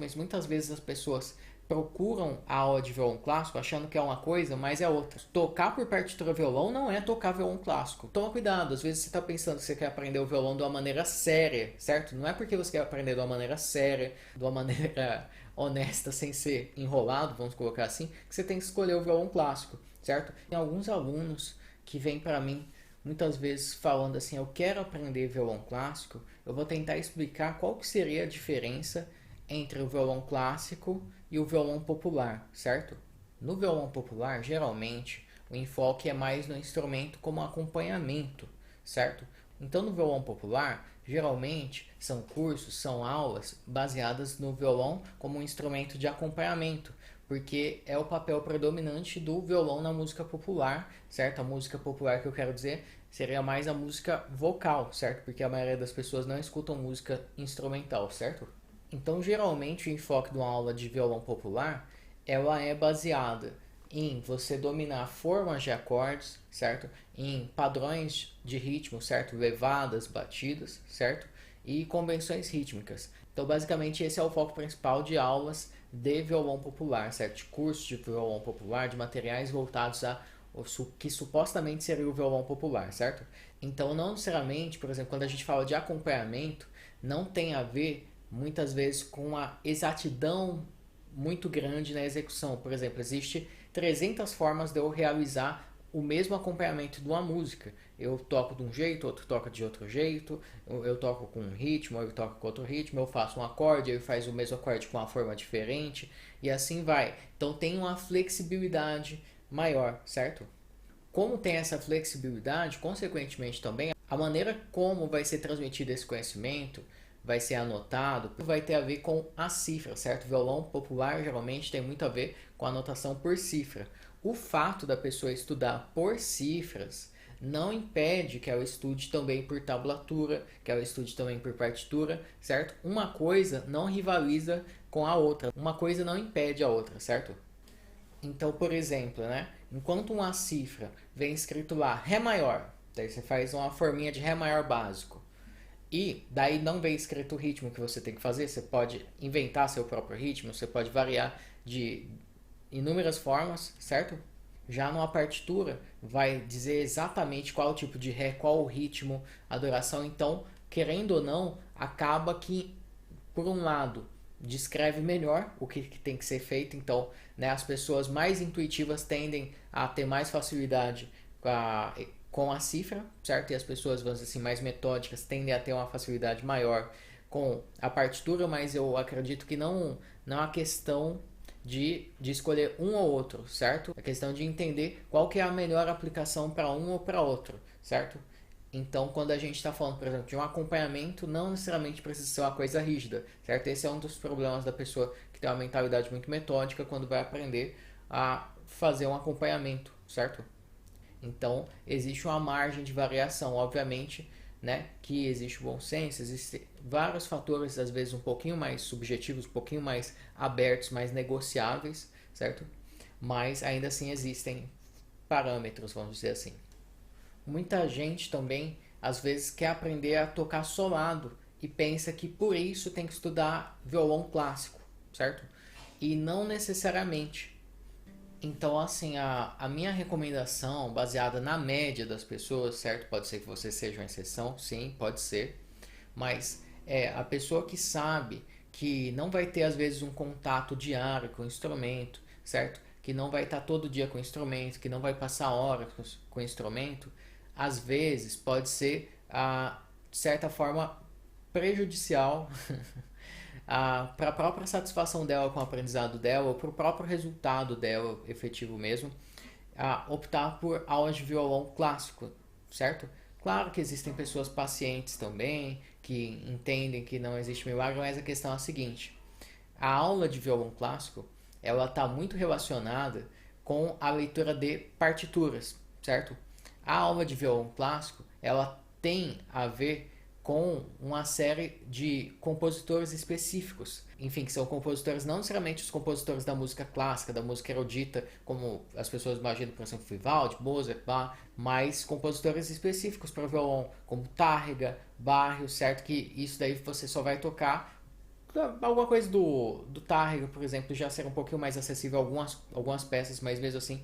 mas muitas vezes as pessoas procuram a aula de violão clássico achando que é uma coisa, mas é outra. Tocar por partitura violão não é tocar violão clássico. Toma cuidado, às vezes você está pensando que você quer aprender o violão de uma maneira séria, certo? Não é porque você quer aprender de uma maneira séria, de uma maneira honesta, sem ser enrolado, vamos colocar assim, que você tem que escolher o violão clássico, certo? Tem alguns alunos que vêm para mim muitas vezes falando assim, eu quero aprender violão clássico, eu vou tentar explicar qual que seria a diferença entre o violão clássico e o violão popular, certo? No violão popular, geralmente, o enfoque é mais no instrumento como acompanhamento, certo? Então, no violão popular, geralmente são cursos, são aulas baseadas no violão como um instrumento de acompanhamento, porque é o papel predominante do violão na música popular, certo? A música popular que eu quero dizer seria mais a música vocal, certo? Porque a maioria das pessoas não escutam música instrumental, certo? Então, geralmente, o enfoque de uma aula de violão popular, ela é baseada em você dominar formas de acordes, certo? Em padrões de ritmo, certo? Levadas, batidas, certo? E convenções rítmicas. Então, basicamente, esse é o foco principal de aulas de violão popular, certo? De cursos de violão popular, de materiais voltados a que supostamente seria o violão popular, certo? Então, não necessariamente, por exemplo, quando a gente fala de acompanhamento, não tem a ver muitas vezes com a exatidão muito grande na execução. Por exemplo, existe 300 formas de eu realizar o mesmo acompanhamento de uma música. Eu toco de um jeito, outro toca de outro jeito, eu toco com um ritmo, eu toco com outro ritmo, eu faço um acorde, ele faz o mesmo acorde com uma forma diferente, e assim vai. Então tem uma flexibilidade maior, certo? Como tem essa flexibilidade, consequentemente também, a maneira como vai ser transmitido esse conhecimento vai ser anotado, vai ter a ver com a cifra, certo? O violão popular geralmente tem muito a ver com a anotação por cifra. O fato da pessoa estudar por cifras não impede que ela estude também por tablatura, que ela estude também por partitura, certo? Uma coisa não rivaliza com a outra, uma coisa não impede a outra, certo? Então, por exemplo, né? Enquanto uma cifra vem escrito lá Ré maior, daí você faz uma forminha de Ré maior básico. E daí não vem escrito o ritmo que você tem que fazer, você pode inventar seu próprio ritmo, você pode variar de inúmeras formas, certo? Já numa partitura vai dizer exatamente qual tipo de ré, qual o ritmo, a duração, então, querendo ou não, acaba que, por um lado, descreve melhor o que tem que ser feito, então, né, as pessoas mais intuitivas tendem a ter mais facilidade com a cifra, certo? E as pessoas, vamos dizer assim, mais metódicas tendem a ter uma facilidade maior com a partitura, mas eu acredito que não é a questão de escolher um ou outro, certo? É questão de entender qual que é a melhor aplicação para um ou para outro, certo? Então, quando a gente está falando, por exemplo, de um acompanhamento, não necessariamente precisa ser uma coisa rígida, certo? Esse é um dos problemas da pessoa que tem uma mentalidade muito metódica quando vai aprender a fazer um acompanhamento, certo? Então, existe uma margem de variação, obviamente, né, que existe o bom senso, existem vários fatores, às vezes um pouquinho mais subjetivos, um pouquinho mais abertos, mais negociáveis, certo? Mas ainda assim existem parâmetros, vamos dizer assim. Muita gente também, às vezes, quer aprender a tocar solado e pensa que por isso tem que estudar violão clássico, certo? E não necessariamente. Então, assim, a minha recomendação, baseada na média das pessoas, certo? Pode ser que você seja uma exceção, sim, pode ser. Mas a pessoa que sabe que não vai ter, às vezes, um contato diário com o instrumento, certo? Que não vai estar todo dia com o instrumento, que não vai passar horas com o instrumento, às vezes pode ser, de certa forma, prejudicial para a própria satisfação dela com o aprendizado dela, ou para o próprio resultado dela, efetivo mesmo, optar por aulas de violão clássico, certo? Claro que existem pessoas pacientes também, que entendem que não existe milagre, mas a questão é a seguinte: a aula de violão clássico, ela está muito relacionada com a leitura de partituras, certo? A aula de violão clássico, ela tem a ver com uma série de compositores específicos. Enfim, que são compositores não necessariamente os compositores da música clássica, da música erudita, como as pessoas imaginam, por exemplo, Vivaldi, Mozart, Bach, mas compositores específicos para violão, como Tárrega, Barrios, certo? Que isso daí você só vai tocar alguma coisa do Tárrega, por exemplo, já ser um pouquinho mais acessível a algumas peças, mas mesmo assim.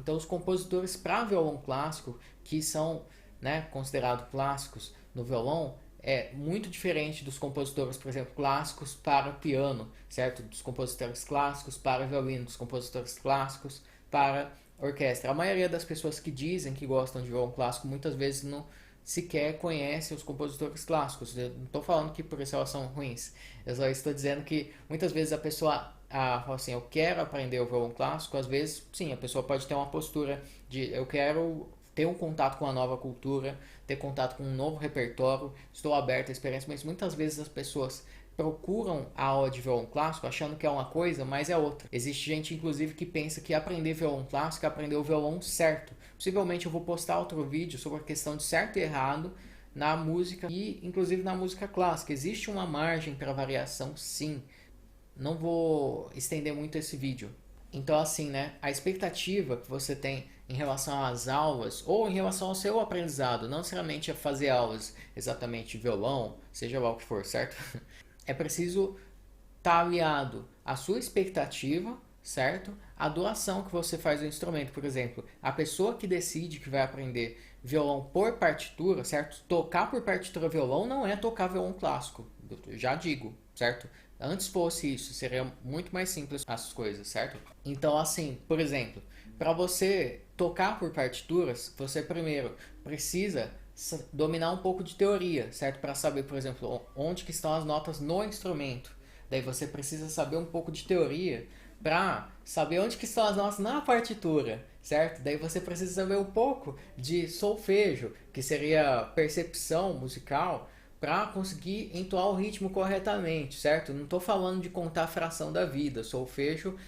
Então, os compositores para violão clássico, que são, né, considerados clássicos no violão, é muito diferente dos compositores, por exemplo, clássicos para piano, certo? Dos compositores clássicos para violino, dos compositores clássicos para orquestra. A maioria das pessoas que dizem que gostam de violão clássico muitas vezes não sequer conhecem os compositores clássicos. Eu não estou falando que por isso elas são ruins. Eu só estou dizendo que muitas vezes a pessoa fala assim, eu quero aprender o violão clássico. Às vezes, sim, a pessoa pode ter uma postura de eu quero ter um contato com a nova cultura, ter contato com um novo repertório, estou aberto à experiência, mas muitas vezes as pessoas procuram a aula de violão clássico achando que é uma coisa, mas é outra. Existe gente, inclusive, que pensa que aprender violão clássico é aprender o violão certo. Possivelmente eu vou postar outro vídeo sobre a questão de certo e errado na música e, inclusive, na música clássica. Existe uma margem para variação, sim. Não vou estender muito esse vídeo. Então, assim, né? A expectativa que você tem em relação às aulas ou em relação ao seu aprendizado, não necessariamente a fazer aulas exatamente de violão, seja lá o que for, certo? É preciso estar aliado à sua expectativa, certo? A doação que você faz do instrumento. Por exemplo, a pessoa que decide que vai aprender violão por partitura, certo? Tocar por partitura violão não é tocar violão clássico, eu já digo, certo? Antes fosse isso, seria muito mais simples as coisas, certo? Então, assim, por exemplo, para você tocar por partituras, você primeiro precisa dominar um pouco de teoria, certo? Para saber, por exemplo, onde que estão as notas no instrumento. Daí você precisa saber um pouco de teoria para saber onde que estão as notas na partitura, certo? Daí você precisa saber um pouco de solfejo, que seria percepção musical, para conseguir entoar o ritmo corretamente, certo? Não estou falando de contar a fração da vida, solfejo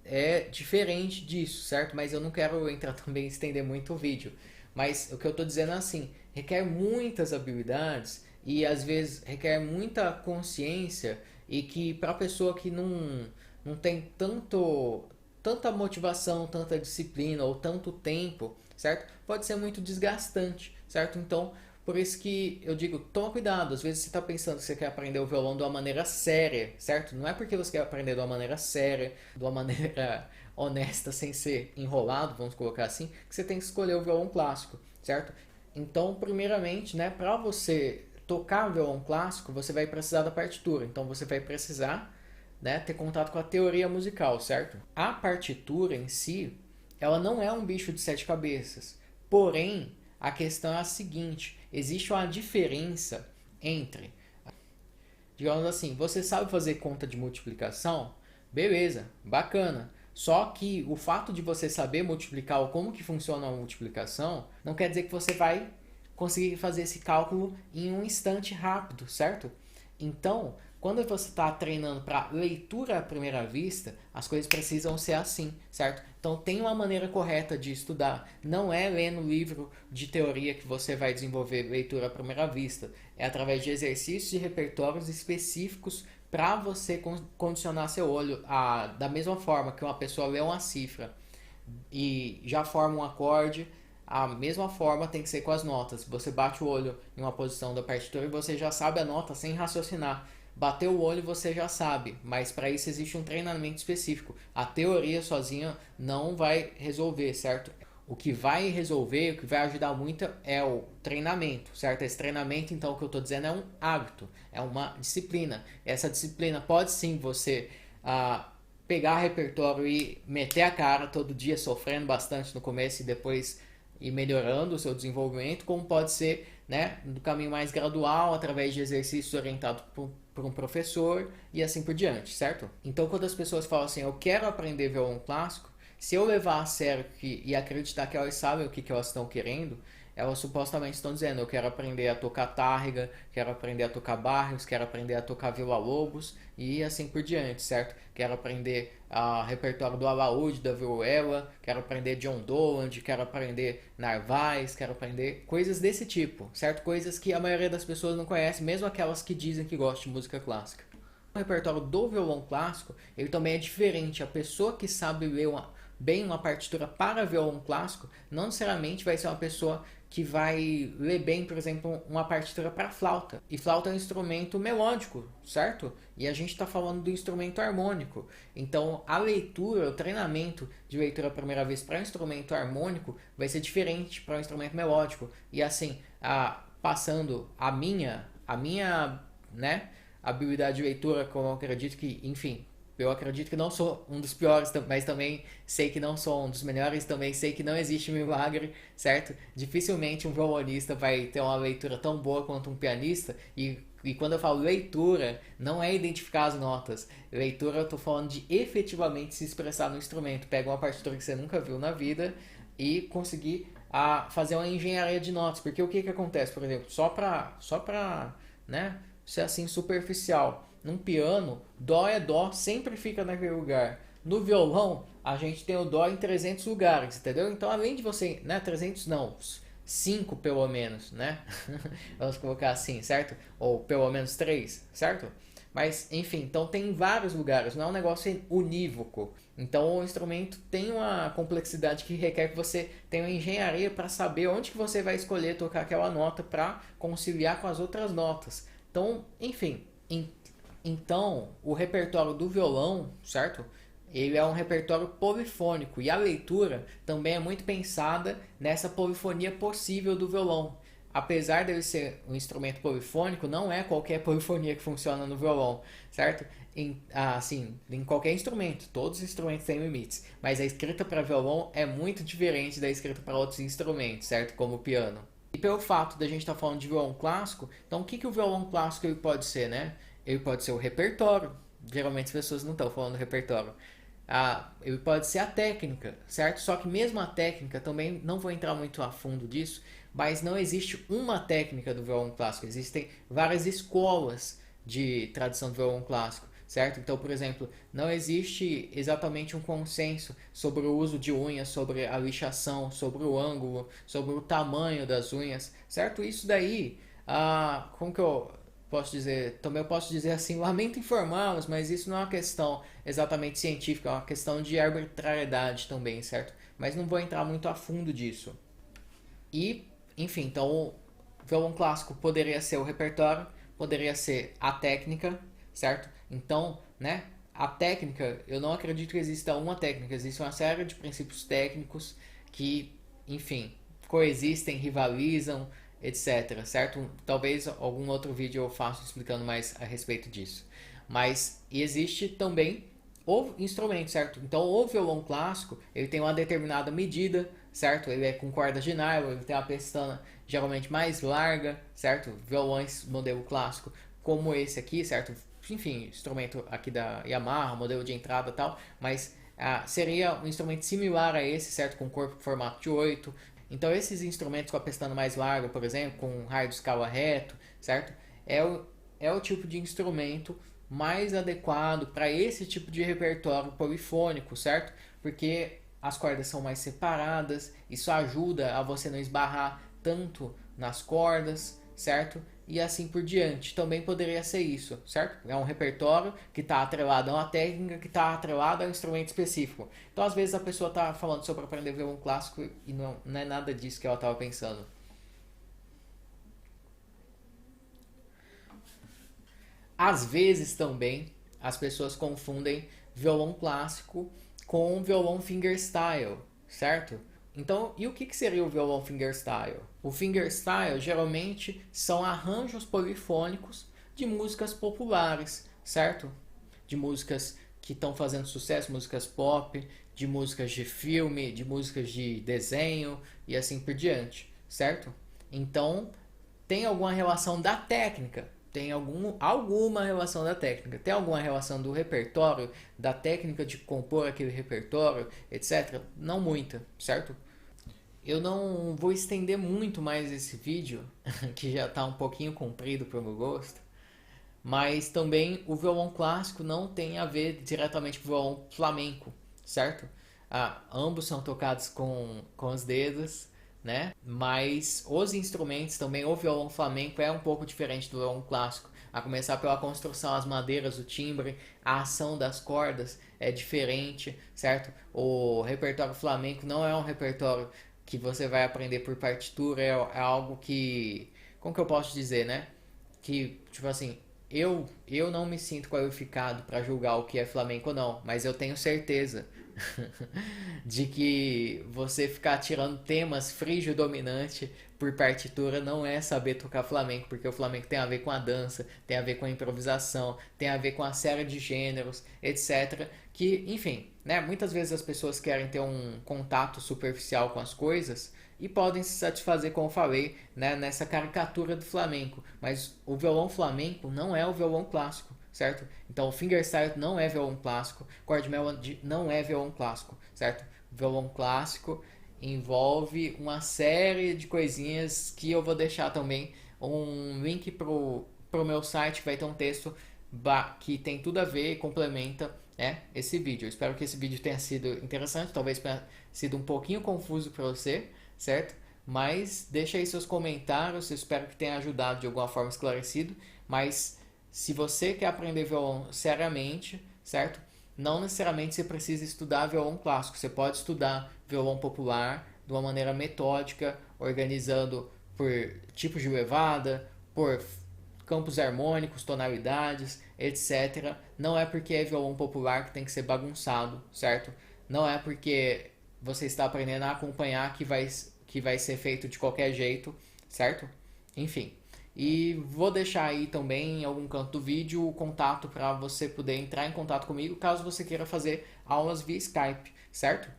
é diferente disso, certo? Mas eu não quero entrar também e estender muito o vídeo. Mas o que eu estou dizendo é assim, requer muitas habilidades e às vezes requer muita consciência e que para a pessoa que não tem tanta motivação, tanta disciplina ou tanto tempo, certo? Pode ser muito desgastante, certo? Então, por isso que eu digo, toma cuidado. Às vezes você está pensando que você quer aprender o violão de uma maneira séria, certo? Não é porque você quer aprender de uma maneira séria, de uma maneira honesta, sem ser enrolado, vamos colocar assim, que você tem que escolher o violão clássico, certo? Então, primeiramente, né, para você tocar violão clássico, você vai precisar da partitura. Então, você vai precisar, né, ter contato com a teoria musical, certo? A partitura em si, ela não é um bicho de sete cabeças. Porém, a questão é a seguinte, existe uma diferença entre, digamos assim, você sabe fazer conta de multiplicação? Beleza, bacana. Só que o fato de você saber multiplicar ou como que funciona a multiplicação, não quer dizer que você vai conseguir fazer esse cálculo em um instante rápido, certo? Então, quando você está treinando para leitura à primeira vista, as coisas precisam ser assim, certo? Então tem uma maneira correta de estudar. Não é lendo livro de teoria que você vai desenvolver leitura à primeira vista. É através de exercícios e repertórios específicos para você condicionar seu olho da mesma forma que uma pessoa lê uma cifra e já forma um acorde. A mesma forma tem que ser com as notas. Você bate o olho em uma posição da partitura e você já sabe a nota sem raciocinar. Bateu o olho você já sabe, mas para isso existe um treinamento específico. A teoria sozinha não vai resolver, certo? O que vai resolver, o que vai ajudar muito é o treinamento, certo? Esse treinamento, então, o que eu estou dizendo é um hábito, é uma disciplina. Essa disciplina pode sim você pegar repertório e meter a cara todo dia, sofrendo bastante no começo e depois ir melhorando o seu desenvolvimento, como pode ser, né, no caminho mais gradual, através de exercícios orientados por um professor e assim por diante, certo? Então, quando as pessoas falam assim, eu quero aprender violão clássico, se eu levar a sério e acreditar que elas sabem o que elas estão querendo, elas supostamente estão dizendo, eu quero aprender a tocar Tárrega, quero aprender a tocar Barrios, quero aprender a tocar Villa-Lobos e assim por diante, certo? Quero aprender repertório do Alaúde, da Vihuela, quero aprender John Dowland, quero aprender Narvaez, quero aprender coisas desse tipo, certo? Coisas que a maioria das pessoas não conhece, mesmo aquelas que dizem que gostam de música clássica. O repertório do violão clássico, ele também é diferente. A pessoa que sabe ler bem uma partitura para violão clássico, não necessariamente vai ser uma pessoa que vai ler bem, por exemplo, uma partitura para flauta. E flauta é um instrumento melódico, certo? E a gente está falando do instrumento harmônico. Então, a leitura, o treinamento de leitura a primeira vez para um instrumento harmônico vai ser diferente para um instrumento melódico. E assim, passando a minha, né, habilidade de leitura, como eu acredito que, enfim, eu acredito que não sou um dos piores, mas também sei que não sou um dos melhores, também sei que não existe milagre, certo? Dificilmente um violonista vai ter uma leitura tão boa quanto um pianista, e quando eu falo leitura, não é identificar as notas. Leitura, eu tô falando de efetivamente se expressar no instrumento. Pega uma partitura que você nunca viu na vida e conseguir fazer uma engenharia de notas. Porque o que que acontece, por exemplo, só pra, né, ser assim superficial. Num piano, dó é dó, sempre fica naquele lugar. No violão, a gente tem o dó em 300 lugares, entendeu? Então, além de você, né, 300 não, 5 pelo menos, né? Vamos colocar assim, certo? Ou pelo menos 3, certo? Mas, enfim, então tem vários lugares, não é um negócio unívoco. Então o instrumento tem uma complexidade que requer que você tenha uma engenharia para saber onde que você vai escolher tocar aquela nota para conciliar com as outras notas. Então, enfim, então o repertório do violão, certo? Ele é um repertório polifônico e a leitura também é muito pensada nessa polifonia possível do violão. Apesar dele ser um instrumento polifônico, não é qualquer polifonia que funciona no violão, certo? Em qualquer instrumento, todos os instrumentos têm limites, mas a escrita para violão é muito diferente da escrita para outros instrumentos, certo? Como o piano. E pelo fato da gente estar falando de violão clássico, então o que que o violão clássico ele pode ser, né? Ele pode ser o repertório. Geralmente as pessoas não estão falando do repertório. Ele pode ser a técnica, certo? Só que mesmo a técnica, também não vou entrar muito a fundo disso, mas não existe uma técnica do violão clássico. Existem várias escolas de tradição do violão clássico, certo? Então, por exemplo, não existe exatamente um consenso sobre o uso de unhas, sobre a lixação, sobre o ângulo, sobre o tamanho das unhas, certo? Isso daí, como que eu posso dizer? Também eu posso dizer assim, lamento informá-los, mas isso não é uma questão exatamente científica, é uma questão de arbitrariedade também, certo? Mas não vou entrar muito a fundo disso. E, enfim, então o violão clássico poderia ser o repertório, poderia ser a técnica, certo? Então, né, a técnica, eu não acredito que exista uma técnica, existe uma série de princípios técnicos que, enfim, coexistem, rivalizam, etc, certo? Talvez algum outro vídeo eu faça explicando mais a respeito disso. Mas existe também o instrumento, certo? Então o violão clássico, ele tem uma determinada medida, certo? Ele é com cordas de nylon, ele tem uma pestana geralmente mais larga, certo? Violões modelo clássico, como esse aqui, certo? Enfim, instrumento aqui da Yamaha, modelo de entrada e tal, mas seria um instrumento similar a esse, certo? Com corpo formato de 8. Então esses instrumentos com a pestana mais larga, por exemplo, com um raio de escala reto, certo? É o tipo de instrumento mais adequado para esse tipo de repertório polifônico, certo? Porque as cordas são mais separadas, isso ajuda a você não esbarrar tanto nas cordas, certo? E assim por diante. Também poderia ser isso, certo? É um repertório que está atrelado a uma técnica, que está atrelado a um instrumento específico. Então, às vezes, a pessoa está falando sobre aprender violão clássico e não é nada disso que ela estava pensando. Às vezes, também, as pessoas confundem violão clássico com violão fingerstyle, certo? Então, e o que seria o violão fingerstyle? O fingerstyle geralmente são arranjos polifônicos de músicas populares, certo? De músicas que estão fazendo sucesso, músicas pop, de músicas de filme, de músicas de desenho e assim por diante, certo? Então, tem alguma relação da técnica, tem alguma relação da técnica, tem alguma relação do repertório, da técnica de compor aquele repertório, etc. Não muita, certo? Eu não vou estender muito mais esse vídeo, que já está um pouquinho comprido para o meu gosto, mas também o violão clássico não tem a ver diretamente com o violão flamenco, certo? Ambos são tocados com os dedos, né? Mas os instrumentos também, o violão flamenco é um pouco diferente do violão clássico. A começar pela construção, as madeiras, o timbre, a ação das cordas é diferente, certo? O repertório flamenco não é um repertório que você vai aprender por partitura é algo que, como que eu posso dizer, né? Que, tipo assim, eu não me sinto qualificado para julgar o que é flamenco ou não, mas eu tenho certeza de que você ficar tirando temas frígio dominante por partitura não é saber tocar flamenco, porque o flamenco tem a ver com a dança, tem a ver com a improvisação, tem a ver com a série de gêneros, etc. Que, enfim, né, muitas vezes as pessoas querem ter um contato superficial com as coisas e podem se satisfazer, como eu falei, né, nessa caricatura do flamenco. Mas o violão flamenco não é o violão clássico, certo? Então o fingerstyle não é violão clássico, chord melody não é violão clássico, certo? Violão clássico envolve uma série de coisinhas que eu vou deixar também um link pro meu site que vai ter um texto que tem tudo a ver e complementa, né, esse vídeo. Eu espero que esse vídeo tenha sido interessante, talvez tenha sido um pouquinho confuso para você, certo? Mas deixa aí seus comentários, eu espero que tenha ajudado de alguma forma esclarecido. Mas se você quer aprender violão seriamente, certo? Não necessariamente você precisa estudar violão clássico, você pode estudar violão popular de uma maneira metódica, organizando por tipos de levada, por campos harmônicos, tonalidades, etc. Não é porque é violão popular que tem que ser bagunçado, certo? Não é porque você está aprendendo a acompanhar que vai ser feito de qualquer jeito, certo? Enfim. E vou deixar aí também em algum canto do vídeo o contato para você poder entrar em contato comigo caso você queira fazer aulas via Skype, certo?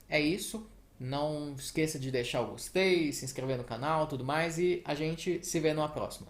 É isso. Não esqueça de deixar o gostei, se inscrever no canal, tudo mais e a gente se vê numa próxima.